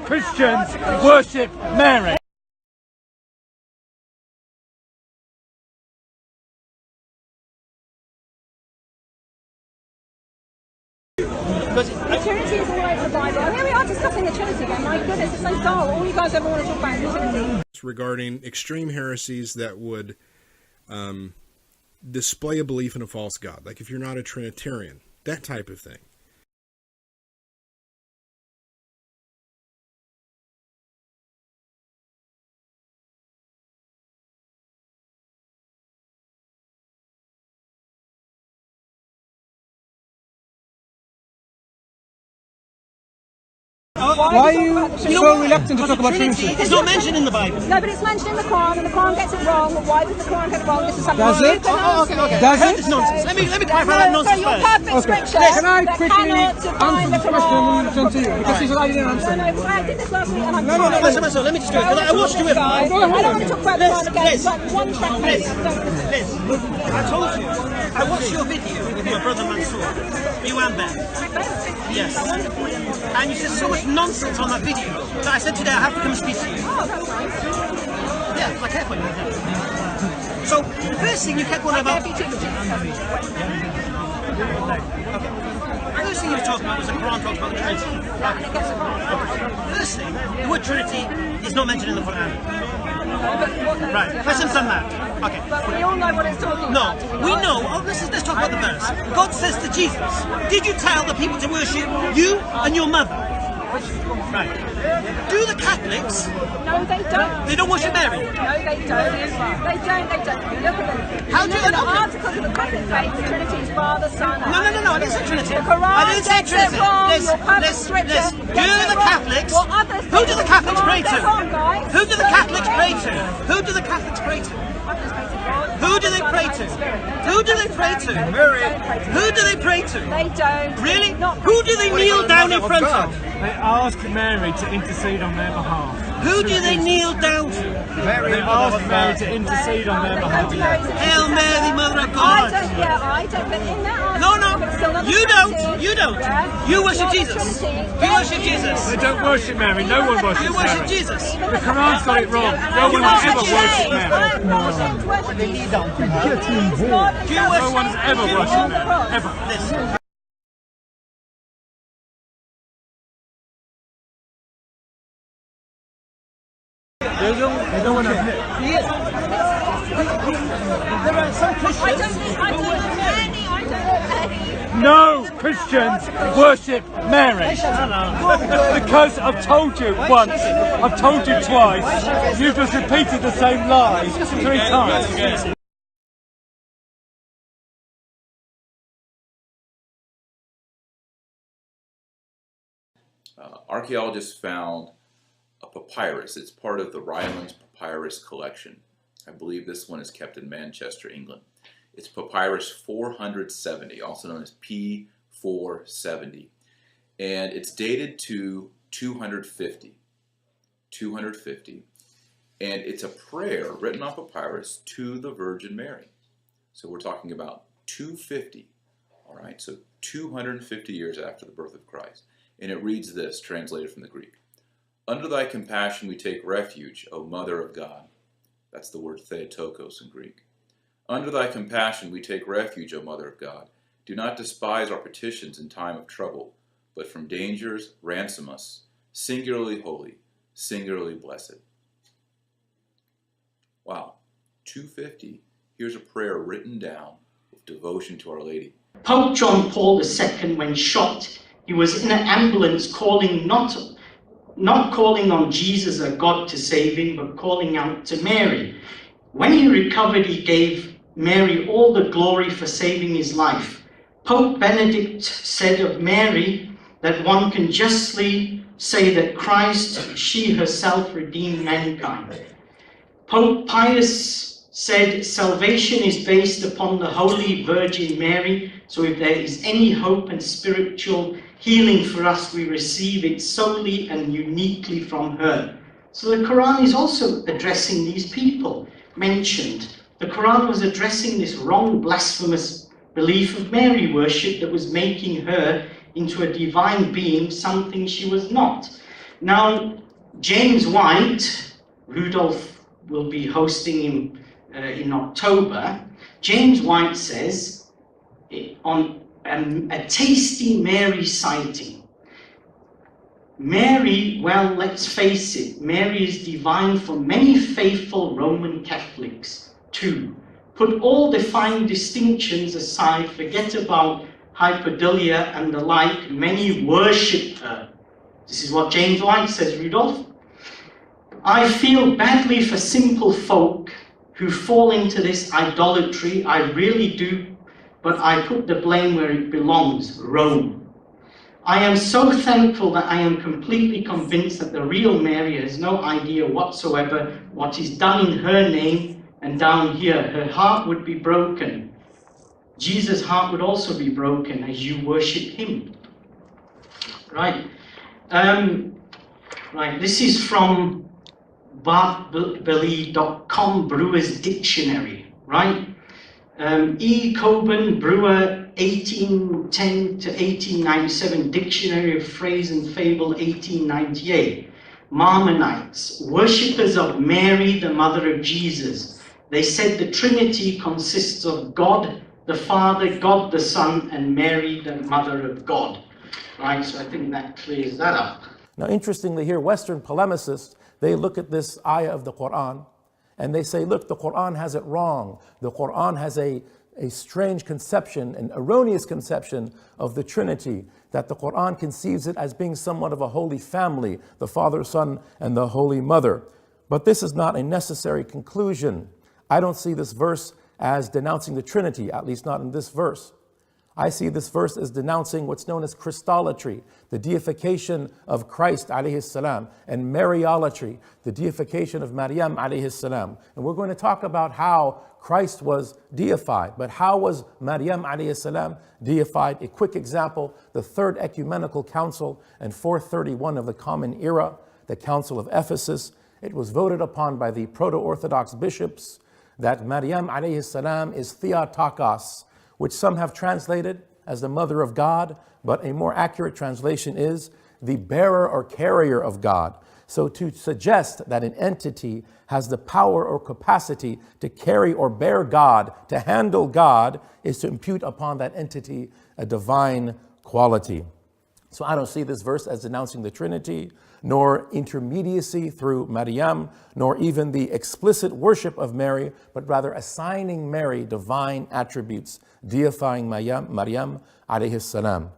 Christians worship Mary. The Trinity is all over the Bible. And here we are discussing the Trinity again. My goodness, it's so dull. All you guys ever want to talk about is the Trinity. Regarding extreme heresies that would display a belief in a false God. Like if you're not a Trinitarian, that type of thing. Why are you so reluctant to talk about Trinity? It's not mentioned in the Bible. No, but it's mentioned in the Quran, and the Quran gets it wrong. Why does the Quran get it wrong? This is something Does it? Okay. Does I heard it? this nonsense. Let me clarify that nonsense your first. perfect scripture Can I that quickly cannot define the answer the question and Quran. then to you? Because you said I didn't answer. No, I did this last week, and I'm No, let me just do it. I watched you. I don't want to talk about the Quran again. It's like one track. Liz, I told you. I watched your video with your brother Mansour. You and Ben. Yes. And you said so much nonsense on that video that I said today I have to come and speak to you. Oh, that's nice. Yeah, I care for you. So, the first thing you kept on about... Okay. The first thing you were talking about was the Quran talks about the Trinity. First thing, the word Trinity is not mentioned in the Quran. Right, let's understand that. Okay. But we all know what it's talking about. No, we know. Oh, let's talk about the verse. God says to Jesus, did you tell the people to worship you and your mother? Right. Do the Catholics? No, they don't. They don't worship Mary? No, they don't. They don't. Look at them. How do you know? The articles of the Catholic faith, the Trinity is Father, Son, and No, I didn't say Trinity. The Quran I didn't say Trinity. Who do the Catholics pray to? Who do the Catholics pray to? Who do the Catholics pray to? Who do they pray to? Who do they pray to? Mary. Who do they pray to? They don't. Really? Who do they kneel down in front of? They ask Mary to intercede on their behalf. Who do they kneel down to? They ask Mary to intercede on their behalf. Hail Mary, Mother of God. I don't, but in that No, you don't. You worship Jesus. You worship Jesus. They don't worship Mary. No one worships You worship Mary. Jesus. The Quran's got it wrong. No one has ever worshipped Mary. No one has ever worshipped Mary. Ever. They don't want to admit. There are some Christians. No Christians worship Mary. Because I've told you once, I've told you twice, you've just repeated the same lie 3 times. Archaeologists found a papyrus. It's part of the Rylands Papyrus collection. I believe this one is kept in Manchester, England. It's papyrus 470, also known as P470. And it's dated to 250. And it's a prayer written on papyrus to the Virgin Mary. So we're talking about 250. All right, so 250 years after the birth of Christ. And it reads this, translated from the Greek. Under thy compassion we take refuge, O Mother of God. That's the word Theotokos in Greek. Under thy compassion we take refuge, O Mother of God. Do not despise our petitions in time of trouble, but from dangers ransom us, singularly holy, singularly blessed. Wow, 250. Here's a prayer written down with devotion to Our Lady. Pope John Paul II, when shot, he was in an ambulance calling not calling on Jesus, a God, to save him, but calling out to Mary. When he recovered, he gave Mary all the glory for saving his life. Pope Benedict said of Mary that one can justly say that Christ, she herself, redeemed mankind. Pope Pius said salvation is based upon the Holy Virgin Mary, so if there is any hope and spiritual healing for us, we receive it solely and uniquely from her. So the Quran is also addressing these people mentioned. The Quran was addressing this wrong, blasphemous belief of Mary worship that was making her into a divine being, something she was not. Now, James White, Rudolph will be hosting him in October. James White says on a tasty Mary sighting. Mary, well, let's face it, Mary is divine for many faithful Roman Catholics too. Put all the fine distinctions aside, forget about hyperdulia and the like, many worship her. This is what James White says, Rudolph. I feel badly for simple folk who fall into this idolatry, I really do, but I put the blame where it belongs, Rome. I am so thankful that I am completely convinced that the real Mary has no idea whatsoever what is done in her name, and down here her heart would be broken. Jesus' heart would also be broken as you worship him. Right. Right. This is from bartbelly.com, Brewer's Dictionary. Right. E. Coburn, Brewer, 1810 to 1897, Dictionary of Phrase and Fable, 1898. Marmonites, worshippers of Mary, the mother of Jesus. They said the Trinity consists of God the Father, God the Son, and Mary, the mother of God. Right, so I think that clears that up. Now, interestingly here, Western polemicists, they look at this ayah of the Quran and they say, look, the Quran has it wrong. The Quran has a strange conception, an erroneous conception of the Trinity, that the Quran conceives it as being somewhat of a holy family, the Father, Son, and the Holy Mother. But this is not a necessary conclusion. I don't see this verse as denouncing the Trinity, at least not in this verse. I see this verse as denouncing what's known as Christolatry, the deification of Christ alayhi salam, and Mariolatry, the deification of Maryam alayhi salam. And we're going to talk about how Christ was deified, but how was Maryam alayhi salam deified? A quick example, the Third Ecumenical Council and 431 of the Common Era, the Council of Ephesus, it was voted upon by the Proto-Orthodox bishops that Maryam alayhi salam is Theotokos, which some have translated as the mother of God, but a more accurate translation is the bearer or carrier of God. So to suggest that an entity has the power or capacity to carry or bear God, to handle God, is to impute upon that entity a divine quality. So I don't see this verse as denouncing the Trinity, nor intermediacy through Maryam, nor even the explicit worship of Mary, but rather assigning Mary divine attributes, deifying Maryam alayhi salam.